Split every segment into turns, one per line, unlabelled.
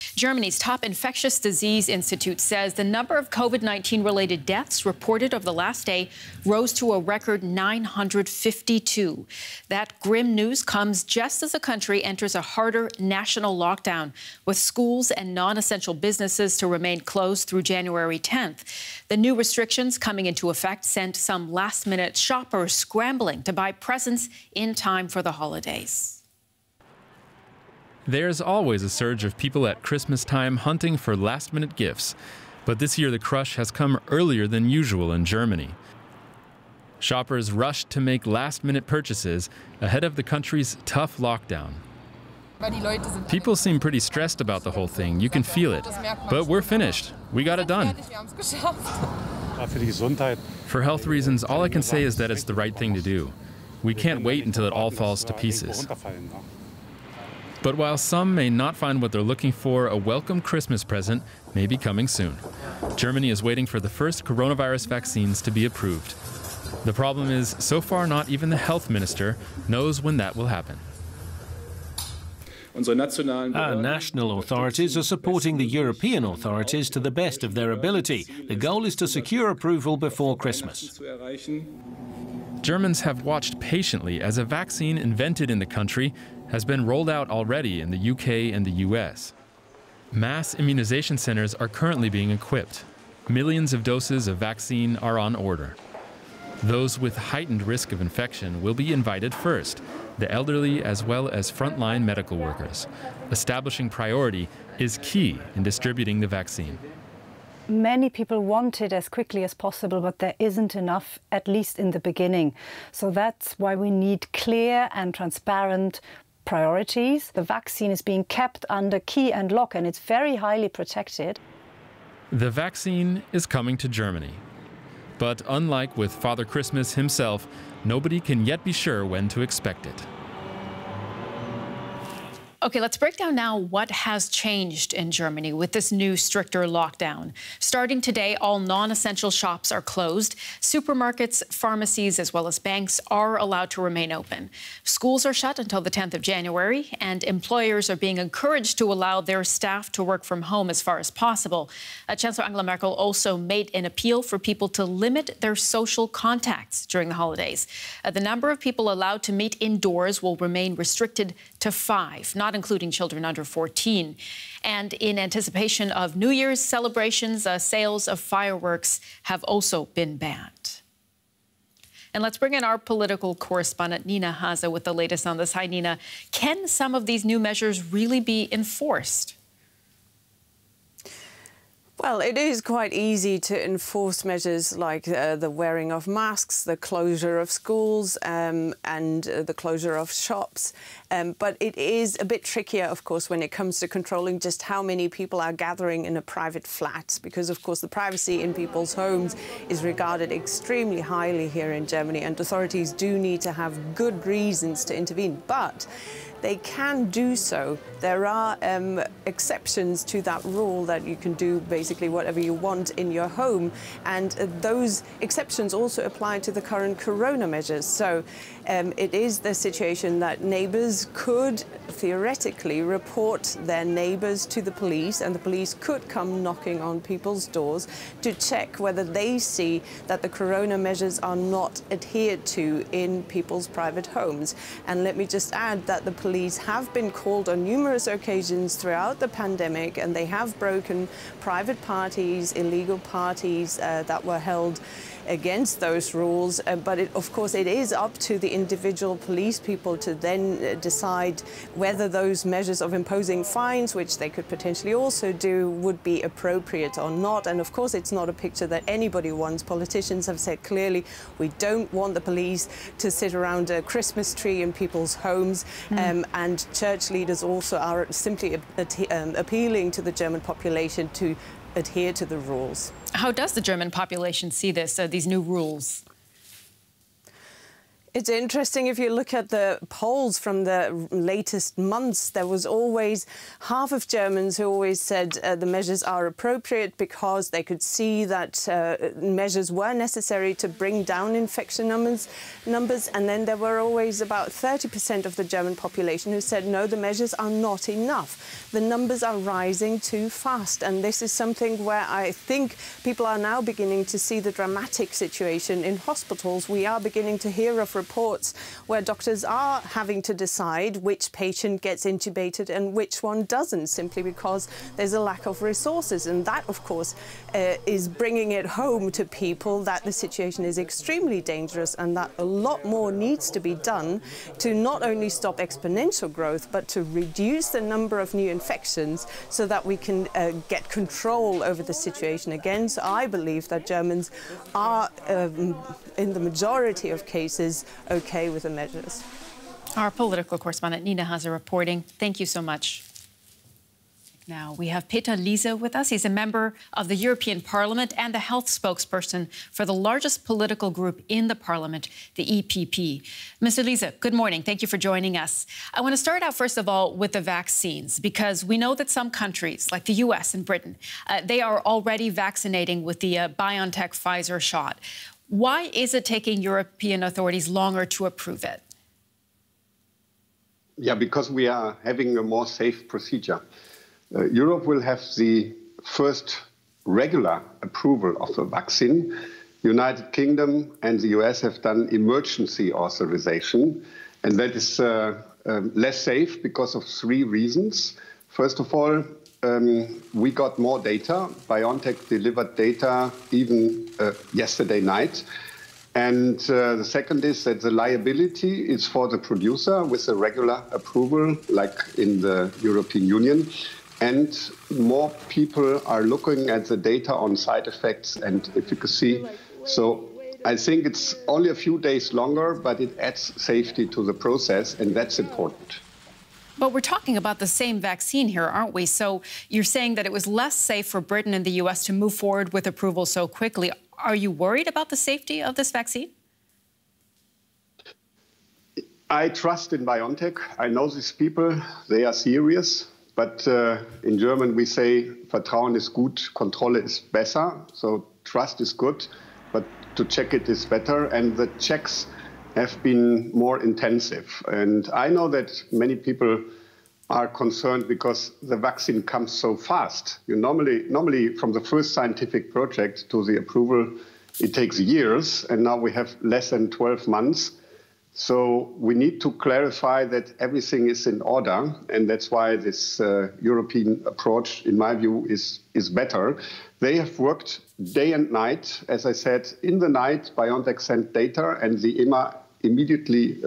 Germany's top infectious disease institute says the number of COVID-19 related deaths reported over the last day rose to a record 952. That grim news comes just as the country enters a harder national lockdown, with schools and non-essential businesses to remain closed through January 10th. The new restrictions coming into effect sent some last-minute shoppers scrambling to buy presents in time for the holidays.
There's always a surge of people at Christmas time hunting for last-minute gifts. But this year the crush has come earlier than usual in Germany. Shoppers rushed to make last-minute purchases ahead of the country's tough lockdown. People seem pretty stressed about the whole thing. You can feel it. But we're finished. We got it done. For health reasons, all I can say is that it's the right thing to do. We can't wait until it all falls to pieces. But while some may not find what they're looking for, a welcome Christmas present may be coming soon. Germany is waiting for the first coronavirus vaccines to be approved. The problem is, so far not even the health minister knows when that will happen.
Our national authorities are supporting the European authorities to the best of their ability. The goal is to secure approval before Christmas.
Germans have watched patiently as a vaccine invented in the country has been rolled out already in the UK and the US. Mass immunization centers are currently being equipped. Millions of doses of vaccine are on order. Those with heightened risk of infection will be invited first, the elderly as well as frontline medical workers. Establishing priority is key in distributing the vaccine.
Many people want it as quickly as possible, but there isn't enough, at least in the beginning. So that's why we need clear and transparent priorities. The vaccine is being kept under key and lock, and it's very highly protected.
The vaccine is coming to Germany. But unlike with Father Christmas himself, nobody can yet be sure when to expect it.
Okay, let's break down now what has changed in Germany with this new stricter lockdown. Starting today, all non-essential shops are closed. Supermarkets, pharmacies, as well as banks are allowed to remain open. Schools are shut until the 10th of January, and employers are being encouraged to allow their staff to work from home as far as possible. Chancellor Angela Merkel also made an appeal for people to limit their social contacts during the holidays. The number of people allowed to meet indoors will remain restricted to 5, not including children under 14. And in anticipation of New Year's celebrations, sales of fireworks have also been banned. And let's bring in our political correspondent, Nina Haase, with the latest on this. Hi, Nina. Can some of these new measures really be enforced?
Well, it is quite easy to enforce measures like the wearing of masks, the closure of schools and the closure of shops. But it is a bit trickier, of course, when it comes to controlling just how many people are gathering in a private flat, because, of course, the privacy in people's homes is regarded extremely highly here in Germany, and authorities do need to have good reasons to intervene. But they can do so. There are exceptions to that rule that you can do basically whatever you want in your home. And those exceptions also apply to the current corona measures. So it is the situation that neighbors could theoretically report their neighbors to the police, and the police could come knocking on people's doors to check whether they see that the corona measures are not adhered to in people's private homes. And let me just add that the police have been called on numerous occasions throughout the pandemic, and they have broken private parties, illegal parties that were held against those rules. But of course, it is up to the individual police people to then decide whether those measures of imposing fines, which they could potentially also do, would be appropriate or not. And of course, it's not a picture that anybody wants. Politicians have said clearly, we don't want the police to sit around a Christmas tree in people's homes. And church leaders also are simply appealing to the German population to adhere to the rules.
How does the German population see this, these new rules?
It's interesting, if you look at the polls from the latest months, there was always half of Germans who always said the measures are appropriate because they could see that measures were necessary to bring down infection numbers. And then there were always about 30% of the German population who said, no, the measures are not enough. The numbers are rising too fast. And this is something where I think people are now beginning to see the dramatic situation in hospitals. We are beginning to hear of reports where doctors are having to decide which patient gets intubated and which one doesn't, simply because there's a lack of resources. And that, of course, is bringing it home to people that the situation is extremely dangerous and that a lot more needs to be done to not only stop exponential growth, but to reduce the number of new infections so that we can get control over the situation again. So I believe that Germans are, in the majority of cases, okay with the measures.
Our political correspondent Nina Haase reporting. Thank you so much. Now we have Peter Liese with us. He's a member of the European Parliament and the health spokesperson for the largest political group in the Parliament, the EPP. Mr. Liese, good morning. Thank you for joining us. I want to start out, first of all, with the vaccines, because we know that some countries, like the US and Britain, they are already vaccinating with the BioNTech-Pfizer shot. Why is it taking European authorities longer to approve it?
Yeah, because we are having a more safe procedure. Europe will have the first regular approval of a vaccine. United Kingdom and the US have done emergency authorization, and that is less safe because of three reasons. First of all, we got more data. BioNTech delivered data even yesterday night. And the second is that the liability is for the producer with a regular approval, like in the European Union. And more people are looking at the data on side effects and efficacy. So I think it's only a few days longer, but it adds safety to the process, and that's important.
But we're talking about the same vaccine here, aren't we? So you're saying that it was less safe for Britain and the US to move forward with approval so quickly. Are you worried about the safety of this vaccine?
I trust in BioNTech. I know these people. They are serious. But in German, we say, Vertrauen ist gut, Kontrolle ist besser. So trust is good, but to check it is better. And the checks have been more intensive. And I know that many people are concerned because the vaccine comes so fast. Normally, from the first scientific project to the approval, it takes years. And now we have less than 12 months. So we need to clarify that everything is in order, and that's why this European approach, in my view, is better. They have worked day and night. As I said, in the night, BioNTech sent data, and the EMA immediately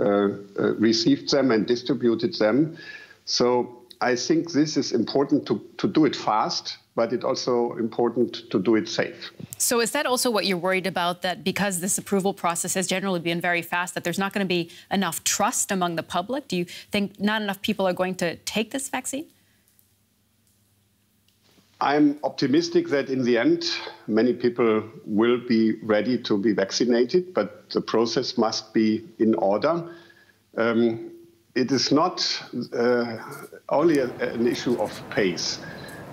received them and distributed them. So I think this is important to do it fast, but it's also important to do it safe.
So is that also what you're worried about, that because this approval process has generally been very fast, that there's not going to be enough trust among the public? Do you think not enough people are going to take this vaccine?
I'm optimistic that in the end, many people will be ready to be vaccinated, but the process must be in order. It is not only an issue of pace.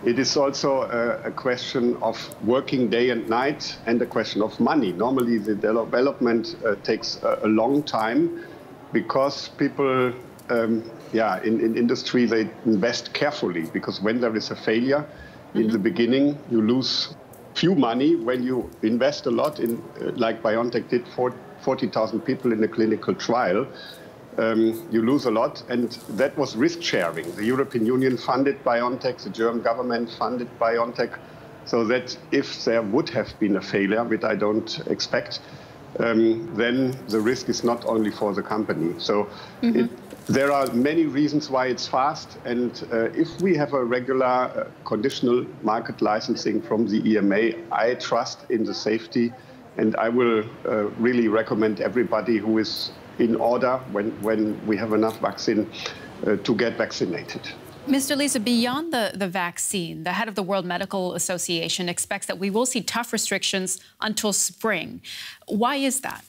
It is also a question of working day and night and a question of money. Normally, the development takes a long time because people, in industry, they invest carefully, because when there is a failure in the beginning, you lose few money. When you invest a lot in, like BioNTech did, 40,000 people in a clinical trial, you lose a lot, and that was risk sharing. The European Union funded BioNTech, the German government funded BioNTech, so that if there would have been a failure, which I don't expect, then the risk is not only for the company. So there are many reasons why it's fast, and if we have a regular conditional market licensing from the EMA, I trust in the safety, and I will really recommend everybody who is in order when we have enough vaccine to get vaccinated.
Mr. Liese, beyond the vaccine, the head of the World Medical Association expects that we will see tough restrictions until spring. Why is that?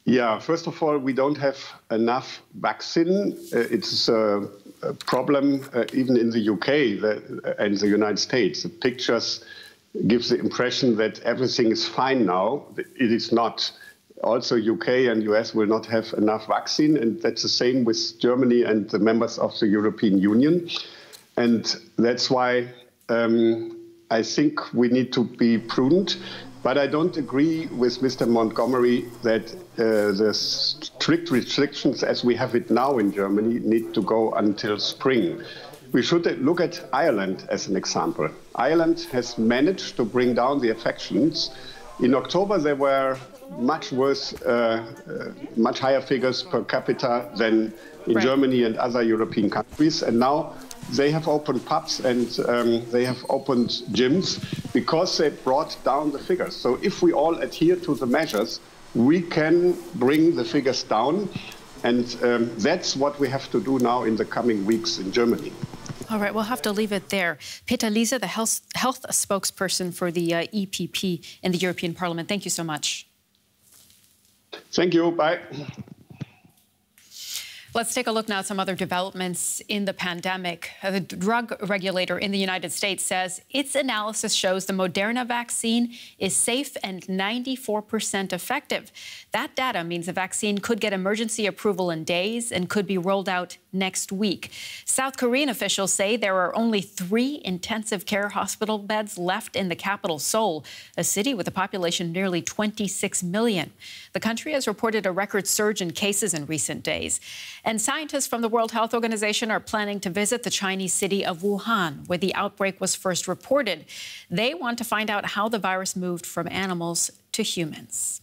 Yeah, first of all, we don't have enough vaccine. It's a problem even in the UK and the United States. The pictures give the impression that everything is fine now. It is not. Also, UK and US will not have enough vaccine, and that's the same with Germany and the members of the European Union. And that's why I think we need to be prudent. But I don't agree with Mr. Montgomery that the strict restrictions as we have it now in Germany need to go until spring. We should look at Ireland as an example. Ireland has managed to bring down the infections. In October, there were much worse, much higher figures per capita than in Germany and other European countries. And now they have opened pubs and they have opened gyms because they brought down the figures. So if we all adhere to the measures, we can bring the figures down. And that's what we have to do now in the coming weeks in Germany.
All right, we'll have to leave it there. Peter Liese, the health spokesperson for the EPP in the European Parliament. Thank you so much.
Thank you. Bye.
Let's take a look now at some other developments in the pandemic. The drug regulator in the United States says its analysis shows the Moderna vaccine is safe and 94% effective. That data means the vaccine could get emergency approval in days and could be rolled out next week. South Korean officials say there are only 3 intensive care hospital beds left in the capital, Seoul, a city with a population of nearly 26 million. The country has reported a record surge in cases in recent days. And scientists from the World Health Organization are planning to visit the Chinese city of Wuhan, where the outbreak was first reported. They want to find out how the virus moved from animals to humans.